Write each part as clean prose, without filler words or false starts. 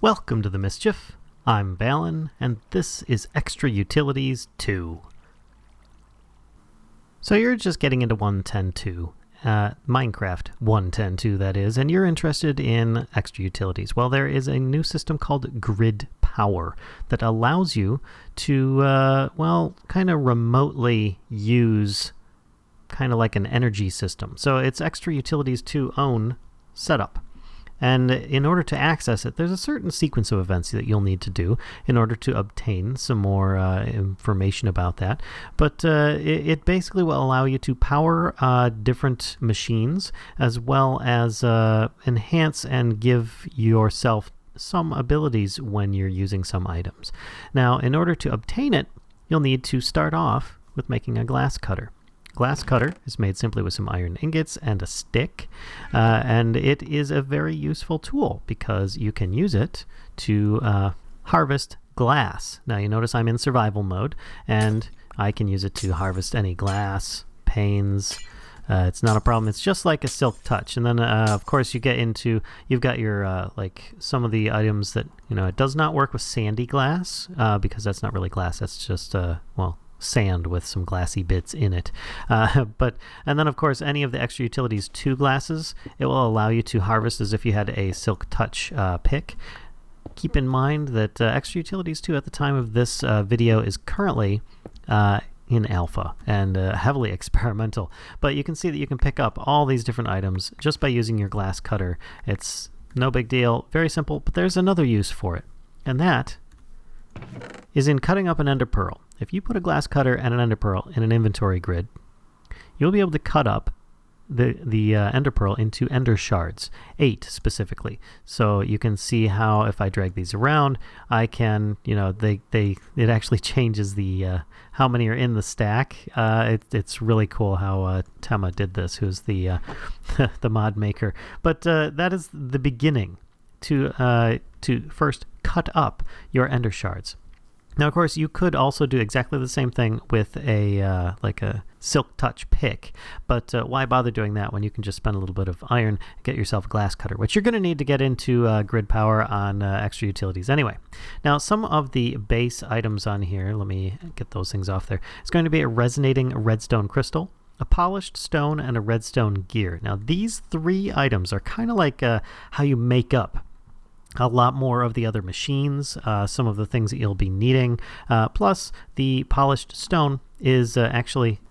Welcome to the Mischief. I'm Valen, and this is Extra Utilities 2. So you're just getting into 1.10.2, Minecraft 1.10.2 that is, and you're interested in extra utilities. Well, there is a new system called Grid Power that allows you to, kind of remotely use kind of like an energy system. So it's Extra Utilities 2 own setup. And in order to access it, there's a certain sequence of events that you'll need to do in order to obtain some more information about that. But it basically will allow you to power different machines, as well as enhance and give yourself some abilities when you're using some items. Now, in order to obtain it, you'll need to start off with making a glass cutter. Glass cutter is made simply with some iron ingots and a stick, and it is a very useful tool because you can use it to harvest glass. Now you notice I'm in survival mode, and I can use it to harvest any glass, panes. It's not a problem. It's just like a silk touch. And then, of course, you've got your, some of the items that, it does not work with sandy glass, because that's not really glass. That's just, sand with some glassy bits in it. And then, of course, any of the Extra Utilities 2 glasses, it will allow you to harvest as if you had a silk touch pick. Keep in mind that Extra Utilities 2 at the time of this video is currently in alpha and heavily experimental, but you can see that you can pick up all these different items just by using your glass cutter. It's no big deal, very simple, but there's another use for it, and that is in cutting up an ender pearl. If you put a glass cutter and an ender pearl in an inventory grid, you'll be able to cut up the ender pearl into ender shards, 8 specifically. So you can see how if I drag these around, I can, it actually changes the how many are in the stack. It's really cool how RWTema did this, who's the the mod maker. But that is the beginning to first cut up your ender shards. Now, of course, you could also do exactly the same thing with a silk touch pick, but why bother doing that when you can just spend a little bit of iron and get yourself a glass cutter, which you're going to need to get into Grid Power on Extra Utilities anyway. Now, some of the base items on here, let me get those things off there. It's going to be a resonating redstone crystal, a polished stone, and a redstone gear. Now, these 3 items are kind of like how you make up a lot more of the other machines, some of the things that you'll be needing. Plus, the polished stone is actually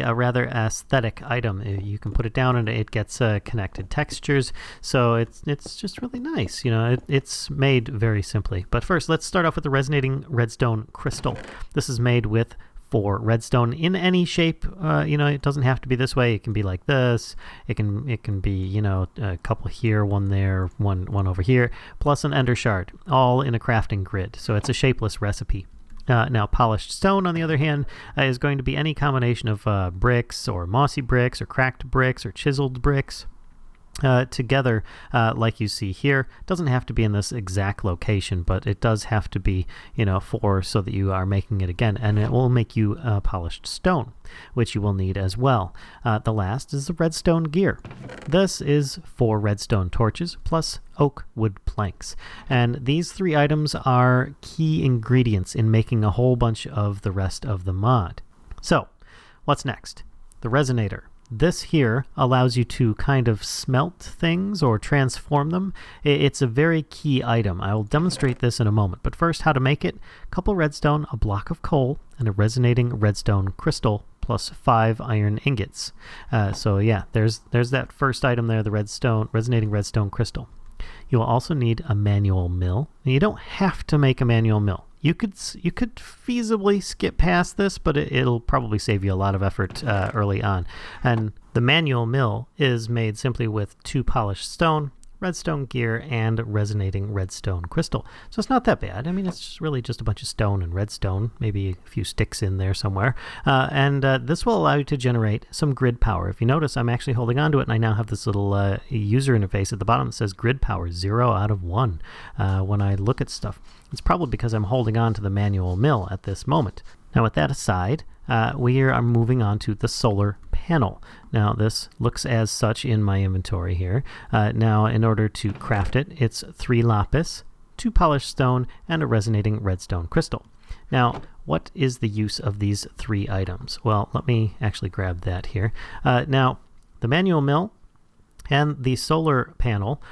a rather aesthetic item. You can put it down and it gets connected textures, so it's just really nice. It's made very simply. But first, let's start off with the resonating redstone crystal. This is made with 4 redstone in any shape. It doesn't have to be this way. It can be like this. It can be, a couple here, one there, one over here, plus an ender shard, all in a crafting grid. So it's a shapeless recipe. Now, polished stone, on the other hand, is going to be any combination of bricks or mossy bricks or cracked bricks or chiseled bricks. Together, like you see here. Doesn't have to be in this exact location, but it does have to be, 4 so that you are making it again, and it will make you polished stone, which you will need as well. The last is the redstone gear. This is 4 redstone torches plus oak wood planks, and these 3 items are key ingredients in making a whole bunch of the rest of the mod. So, what's next? The resonator. This here allows you to kind of smelt things or transform them. It's a very key item. I will demonstrate this in a moment. But first, how to make it. A couple redstone, a block of coal, and a resonating redstone crystal, plus 5 iron ingots. So yeah, there's that first item there, the resonating redstone crystal. You will also need a manual mill. And you don't have to make a manual mill. You could feasibly skip past this, but it'll probably save you a lot of effort early on. And the manual mill is made simply with 2 polished stone, redstone gear, and resonating redstone crystal. So it's not that bad. I mean, it's just really just a bunch of stone and redstone, maybe a few sticks in there somewhere. And this will allow you to generate some grid power. If you notice, I'm actually holding on to it, and I now have this little user interface at the bottom that says grid power 0 out of 1 when I look at stuff. It's probably because I'm holding on to the manual mill at this moment. Now, with that aside, we are moving on to the solar panel. Now, this looks as such in my inventory here. Now, in order to craft it, it's 3 lapis, 2 polished stone, and a resonating redstone crystal. Now, what is the use of these 3 items? Well, let me actually grab that here. Now, the manual mill and the solar panel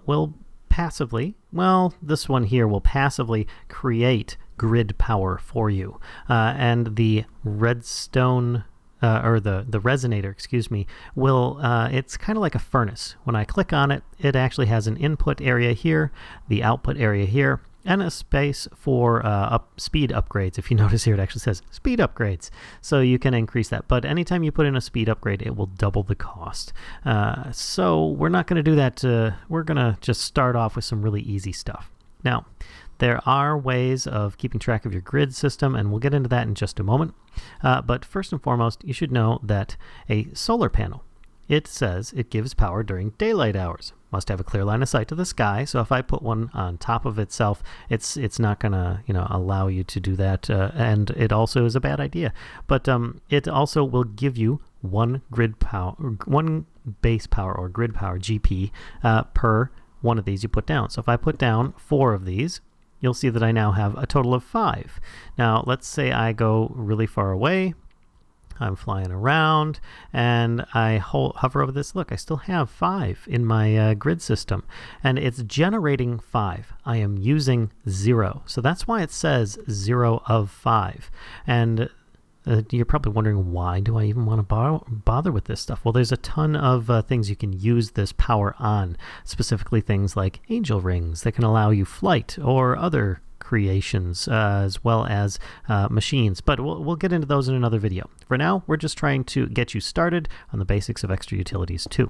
will passively, well, this one here will passively create grid power for you. And the redstone, or the resonator, excuse me, will, it's kind of like a furnace. When I click on it, it actually has an input area here, the output area here, and a space for speed upgrades. If you notice here, it actually says speed upgrades. So you can increase that. But anytime you put in a speed upgrade, it will double the cost. So we're not going to do that. We're going to just start off with some really easy stuff. Now, there are ways of keeping track of your grid system, and we'll get into that in just a moment. But first and foremost, you should know that a solar panel, it says it gives power during daylight hours. Must have a clear line of sight to the sky, so if I put one on top of itself, it's not going to allow you to do that, and it also is a bad idea. But it also will give you one base power or grid power, GP, per one of these you put down. So if I put down 4 of these, you'll see that I now have a total of 5. Now, let's say I go really far away. I'm flying around, and I hover over this. Look, I still have 5 in my grid system, and it's generating 5. I am using 0. So that's why it says 0 of 5. And you're probably wondering, why do I even want to bother with this stuff? Well, there's a ton of things you can use this power on, specifically things like angel rings that can allow you flight or other creations, as well as machines. But we'll get into those in another video. For now, we're just trying to get you started on the basics of extra utilities too.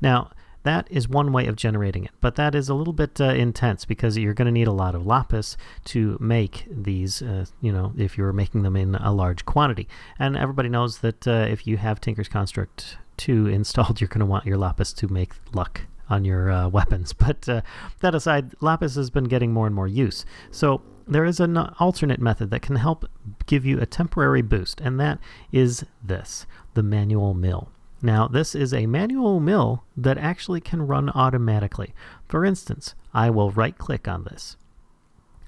Now, that is one way of generating it, but that is a little bit intense because you're going to need a lot of lapis to make these, if you're making them in a large quantity. And everybody knows that if you have Tinker's Construct 2 installed, you're going to want your lapis to make luck on your weapons. But that aside, lapis has been getting more and more use. So there is an alternate method that can help give you a temporary boost, and that is this, the manual mill. Now, this is a manual mill that actually can run automatically. For instance, I will right-click on this,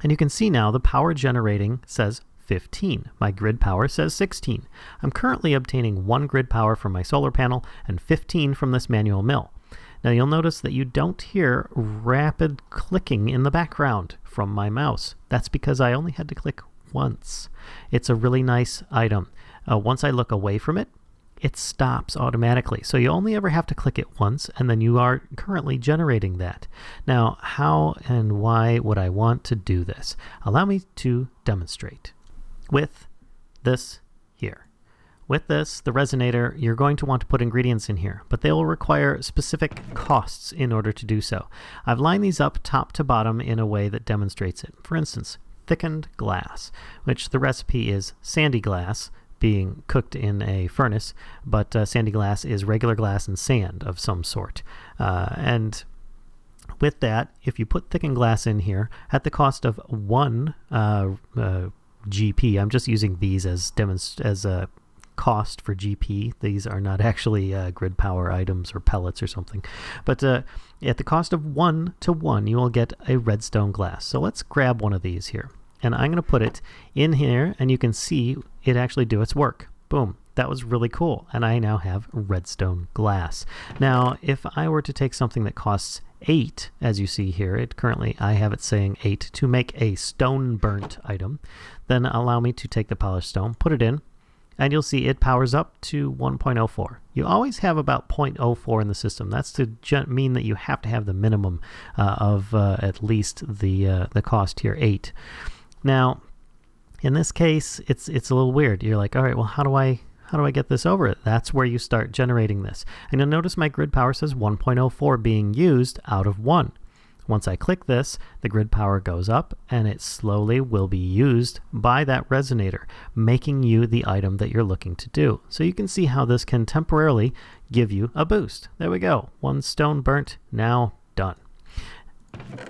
and you can see now the power generating says 15. My grid power says 16. I'm currently obtaining 1 grid power from my solar panel and 15 from this manual mill. Now, you'll notice that you don't hear rapid clicking in the background from my mouse. That's because I only had to click once. It's a really nice item. Once I look away from it, it stops automatically. So you only ever have to click it once, and then you are currently generating that. Now, how and why would I want to do this? Allow me to demonstrate with this here. With this, the resonator, you're going to want to put ingredients in here, but they will require specific costs in order to do so. I've lined these up top to bottom in a way that demonstrates it. For instance, thickened glass, which the recipe is sandy glass being cooked in a furnace, but sandy glass is regular glass and sand of some sort. And with that, if you put thickened glass in here at the cost of 1 GP, I'm just using these as a cost for GP. These are not actually grid power items or pellets or something. But at the cost of 1 to 1, you will get a redstone glass. So let's grab one of these here. And I'm going to put it in here, and you can see it actually do its work. Boom. That was really cool. And I now have redstone glass. Now, if I were to take something that costs 8, as you see here, I have it saying 8, to make a stone burnt item, then allow me to take the polished stone, put it in, and you'll see it powers up to 1.04. You always have about 0.04 in the system. That's to mean that you have to have the minimum of at least the cost here, 8. Now, in this case, it's a little weird. You're like, all right, well, how do I get this over it? That's where you start generating this. And you'll notice my grid power says 1.04 being used out of 1. Once I click this, the grid power goes up, and it slowly will be used by that resonator, making you the item that you're looking to do. So you can see how this can temporarily give you a boost. There we go. 1 stone burnt, now done.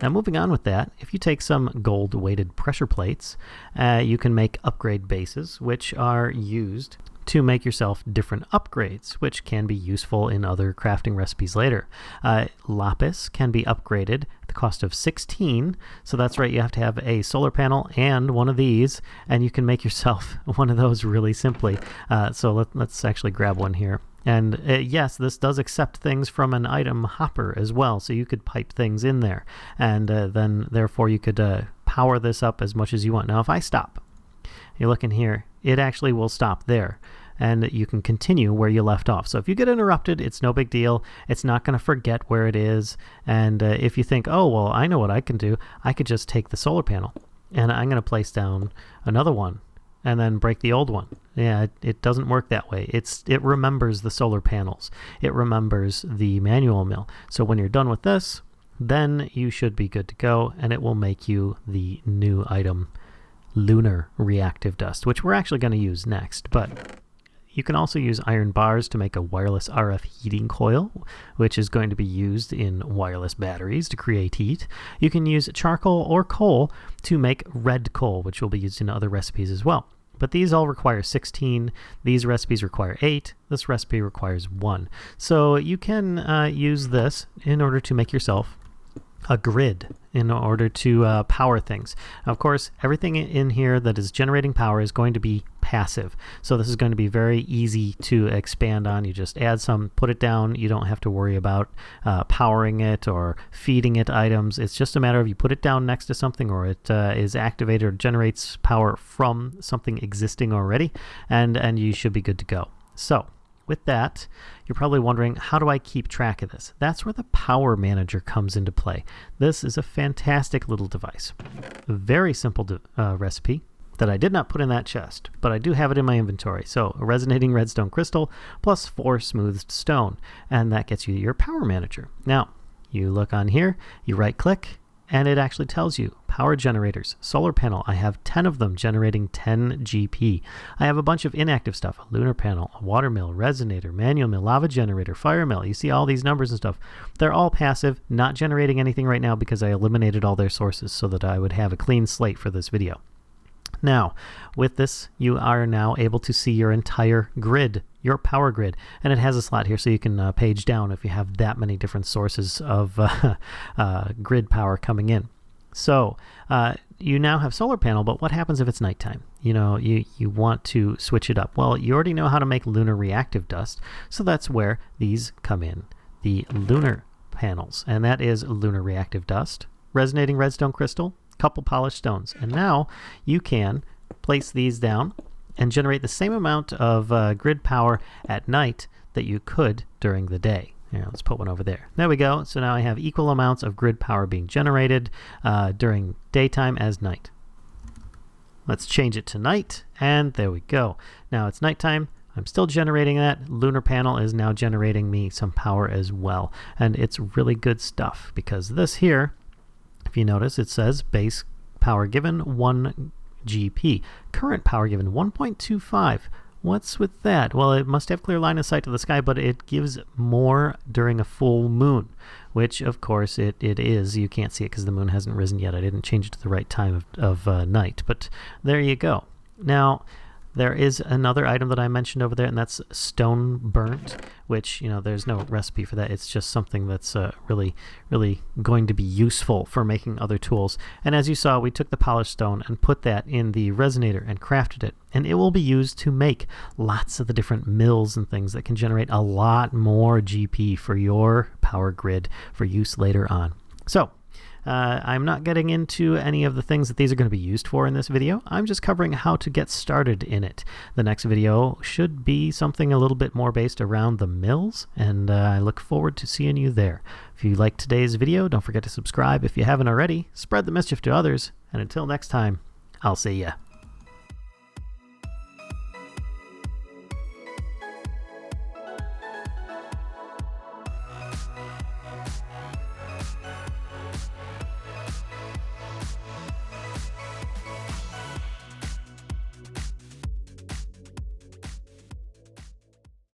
Now, moving on with that, if you take some gold-weighted pressure plates, you can make upgrade bases, which are used to make yourself different upgrades, which can be useful in other crafting recipes later. Lapis can be upgraded at the cost of 16, so that's right, you have to have a solar panel and one of these, and you can make yourself one of those really simply. So let's actually grab one here. And yes, this does accept things from an item hopper as well, so you could pipe things in there, and then therefore you could power this up as much as you want. Now if I stop, you look in here, it actually will stop there, and you can continue where you left off. So if you get interrupted, it's no big deal. It's not going to forget where it is, and if you think, oh, well, I know what I can do, I could just take the solar panel, and I'm going to place down another one, and then break the old one. Yeah, it doesn't work that way. It remembers the solar panels. It remembers the manual mill. So when you're done with this, then you should be good to go, and it will make you the new item, lunar reactive dust, which we're actually going to use next. But you can also use iron bars to make a wireless RF heating coil, which is going to be used in wireless batteries to create heat. You can use charcoal or coal to make red coal, which will be used in other recipes as well. But these all require 16. These recipes require 8. This recipe requires 1. So you can use this in order to make yourself a grid in order to power things. Now, of course, everything in here that is generating power is going to be passive. So this is going to be very easy to expand on. You just add some, put it down. You don't have to worry about powering it or feeding it items. It's just a matter of you put it down next to something, or it is activated or generates power from something existing already, and you should be good to go. So with that, you're probably wondering, how do I keep track of this? That's where the Power Manager comes into play. This is a fantastic little device. A very simple recipe that I did not put in that chest, but I do have it in my inventory. So a resonating redstone crystal plus 4 smoothed stone, and that gets you your Power Manager. Now, you look on here, you right click, and it actually tells you power generators, solar panel. I have 10 of them generating 10 GP. I have a bunch of inactive stuff, a lunar panel, a water mill, resonator, manual mill, lava generator, fire mill. You see all these numbers and stuff. They're all passive, not generating anything right now because I eliminated all their sources so that I would have a clean slate for this video. Now, with this, you are now able to see your entire grid, your power grid, and it has a slot here so you can page down if you have that many different sources of grid power coming in. So you now have solar panel, but what happens if it's nighttime? You know, you want to switch it up. Well, you already know how to make lunar reactive dust, so that's where these come in, the lunar panels, and that is lunar reactive dust, resonating redstone crystal, couple polished stones, and now you can place these down and generate the same amount of grid power at night that you could during the day. Here, let's put one over there. There we go. So now I have equal amounts of grid power being generated during daytime as night. Let's change it to night, and there we go. Now it's nighttime. I'm still generating that. Lunar panel is now generating me some power as well, and it's really good stuff because this here, if you notice, it says base power given 1 GP. Current power given 1.25. What's with that? Well, it must have clear line of sight to the sky, but it gives more during a full moon, which of course it is. You can't see it because the moon hasn't risen yet. I didn't change it to the right time of night, but there you go. Now, there is another item that I mentioned over there, and that's stone burnt, which, you know, there's no recipe for that. It's just something that's really, really going to be useful for making other tools. And as you saw, we took the polished stone and put that in the resonator and crafted it. And it will be used to make lots of the different mills and things that can generate a lot more GP for your power grid for use later on. So, I'm not getting into any of the things that these are going to be used for in this video. I'm just covering how to get started in it. The next video should be something a little bit more based around the mills, and I look forward to seeing you there. If you liked today's video, don't forget to subscribe. If you haven't already, spread the mischief to others, and until next time, I'll see ya.